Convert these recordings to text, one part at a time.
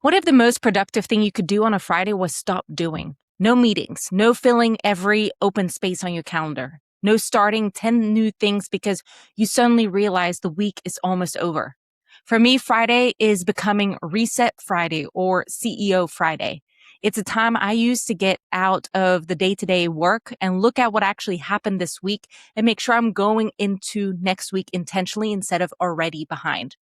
What if the most productive thing you could do on a Friday was stop doing? No meetings, no filling every open space on your calendar, no starting 10 new things because you suddenly realize the week is almost over. For me, Friday is becoming Reset Friday or CEO Friday. It's a time I use to get out of the day-to-day work and look at what actually happened this week and make sure I'm going into next week intentionally instead of already behind.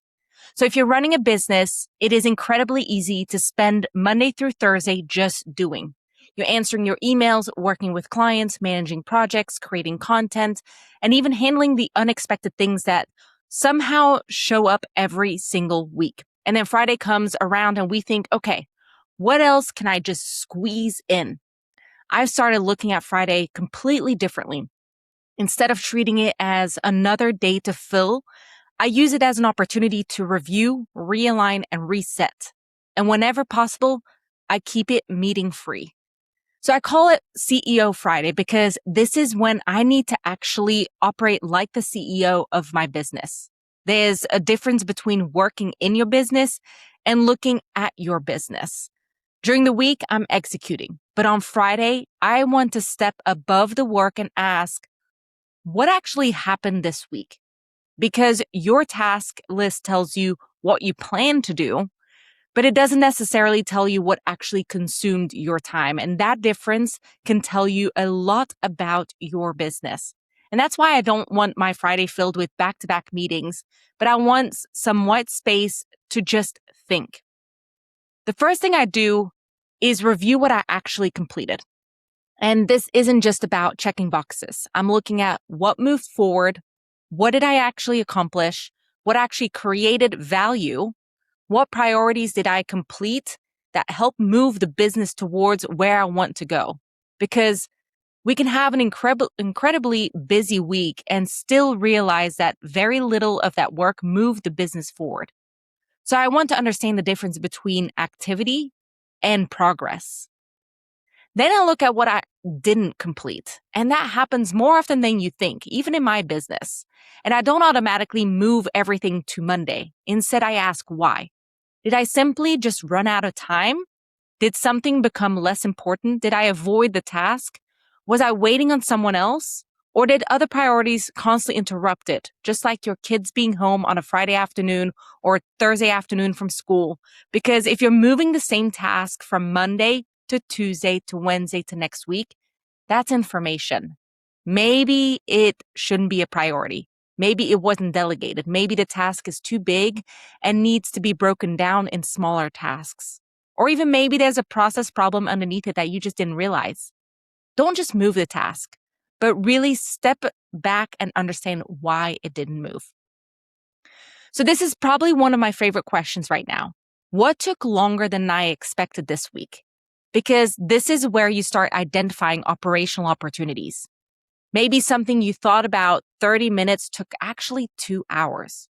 So if you're running a business, it is incredibly easy to spend Monday through Thursday just doing. You're answering your emails, working with clients, managing projects, creating content, and even handling the unexpected things that somehow show up every single week. And then Friday comes around and we think, okay, what else can I just squeeze in? I've started looking at Friday completely differently. Instead of treating it as another day to fill, I use it as an opportunity to review, realign, and reset. And whenever possible, I keep it meeting free. So I call it CEO Friday because this is when I need to actually operate like the CEO of my business. There's a difference between working in your business and looking at your business. During the week, I'm executing. But on Friday, I want to step above the work and ask, what actually happened this week? Because your task list tells you what you plan to do, but it doesn't necessarily tell you what actually consumed your time. And that difference can tell you a lot about your business. And that's why I don't want my Friday filled with back-to-back meetings, but I want some white space to just think. The first thing I do is review what I actually completed. And this isn't just about checking boxes. I'm looking at what moved forward. What did I actually accomplish? What actually created value? What priorities did I complete that help move the business towards where I want to go? Because we can have an incredibly busy week and still realize that very little of that work moved the business forward. So I want to understand the difference between activity and progress. Then I look at what I didn't complete. And that happens more often than you think, even in my business. And I don't automatically move everything to Monday. Instead, I ask why. Did I simply just run out of time? Did something become less important? Did I avoid the task? Was I waiting on someone else? Or did other priorities constantly interrupt it? Just like your kids being home on a Friday afternoon or Thursday afternoon from school. Because if you're moving the same task from Monday to Tuesday to Wednesday to next week, that's information. Maybe it shouldn't be a priority. Maybe it wasn't delegated. Maybe the task is too big and needs to be broken down in smaller tasks. Or even maybe there's a process problem underneath it that you just didn't realize. Don't just move the task, but really step back and understand why it didn't move. So this is probably one of my favorite questions right now. What took longer than I expected this week? Because this is where you start identifying operational opportunities. Maybe something you thought about 30 minutes took actually 2 hours.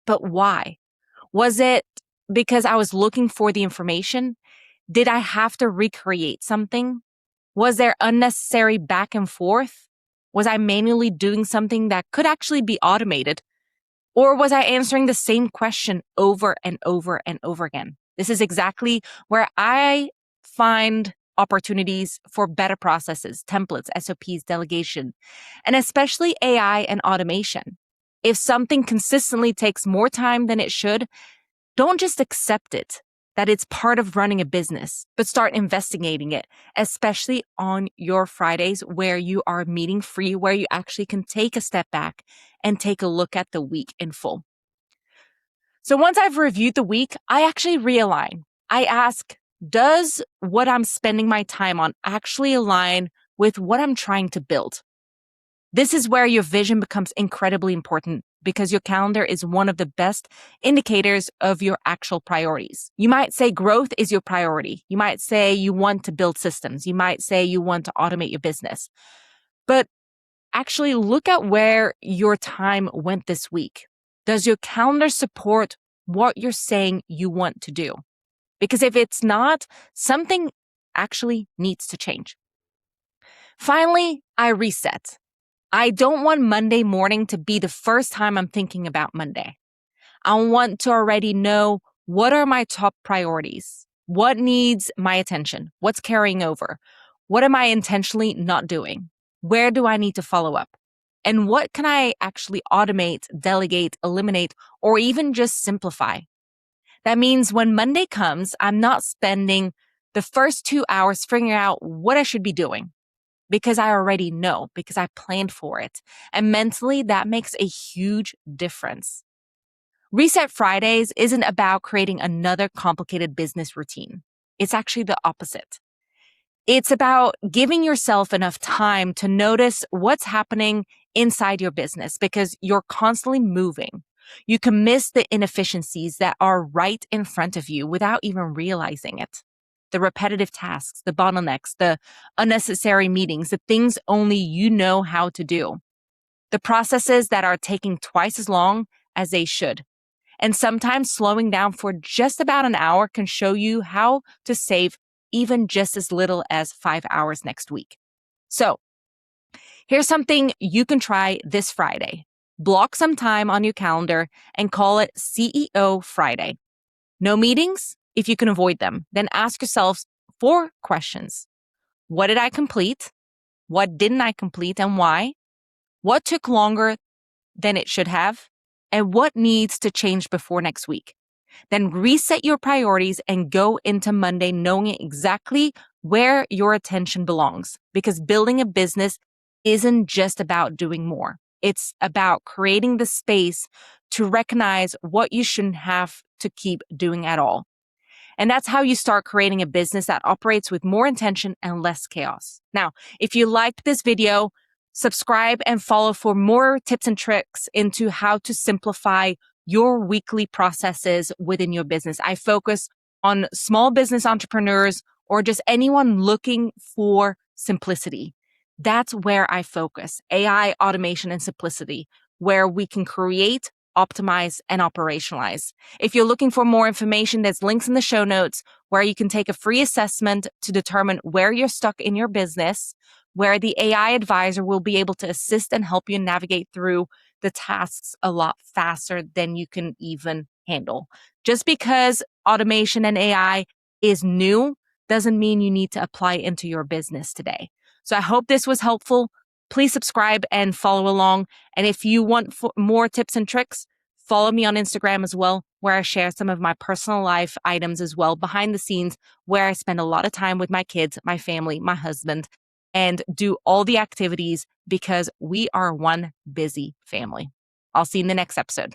But why? Was it because I was looking for the information? Did I have to recreate something? Was there unnecessary back and forth? Was I manually doing something that could actually be automated? Or was I answering the same question over and over and over again? This is exactly where I find opportunities for better processes, templates, SOPs, delegation, and especially AI and automation. If something consistently takes more time than it should, don't just accept it, that it's part of running a business, but start investigating it, especially on your Fridays where you are meeting free, where you actually can take a step back and take a look at the week in full. So once I've reviewed the week, I actually realign. I ask, does what I'm spending my time on actually align with what I'm trying to build? This is where your vision becomes incredibly important because your calendar is one of the best indicators of your actual priorities. You might say growth is your priority. You might say you want to build systems. You might say you want to automate your business. But actually look at where your time went this week. Does your calendar support what you're saying you want to do? Because if it's not, something actually needs to change. Finally, I reset. I don't want Monday morning to be the first time I'm thinking about Monday. I want to already know What are my top priorities? What needs my attention? What's carrying over? What am I intentionally not doing? Where do I need to follow up? And what can I actually automate, delegate, eliminate, or even just simplify? That means when Monday comes, I'm not spending the first 2 hours figuring out what I should be doing because I already know, because I planned for it. And mentally, that makes a huge difference. Reset Fridays isn't about creating another complicated business routine. It's actually the opposite. It's about giving yourself enough time to notice what's happening inside your business because you're constantly moving. You can miss the inefficiencies that are right in front of you without even realizing it. The repetitive tasks, the bottlenecks, the unnecessary meetings, the things only you know how to do. The processes that are taking twice as long as they should. And sometimes slowing down for just about an hour can show you how to save even just as little as 5 hours next week. So here's something you can try this Friday. Block some time on your calendar and call it CEO Friday. No meetings? If you can avoid them, then ask yourself 4 questions. What did I complete? What didn't I complete and why? What took longer than it should have? And what needs to change before next week? Then reset your priorities and go into Monday knowing exactly where your attention belongs. Because building a business isn't just about doing more. It's about creating the space to recognize what you shouldn't have to keep doing at all. And that's how you start creating a business that operates with more intention and less chaos. Now, if you liked this video, subscribe and follow for more tips and tricks into how to simplify your weekly processes within your business. I focus on small business entrepreneurs or just anyone looking for simplicity. That's where I focus. AI, automation, and simplicity, where we can create, optimize, and operationalize. If you're looking for more information, there's links in the show notes where you can take a free assessment to determine where you're stuck in your business, where the AI advisor will be able to assist and help you navigate through the tasks a lot faster than you can even handle. Just because automation and AI is new doesn't mean you need to apply it into your business today. So I hope this was helpful. Please subscribe and follow along. And if you want more tips and tricks, follow me on Instagram as well, where I share some of my personal life items as well behind the scenes, where I spend a lot of time with my kids, my family, my husband, and do all the activities because we are one busy family. I'll see you in the next episode.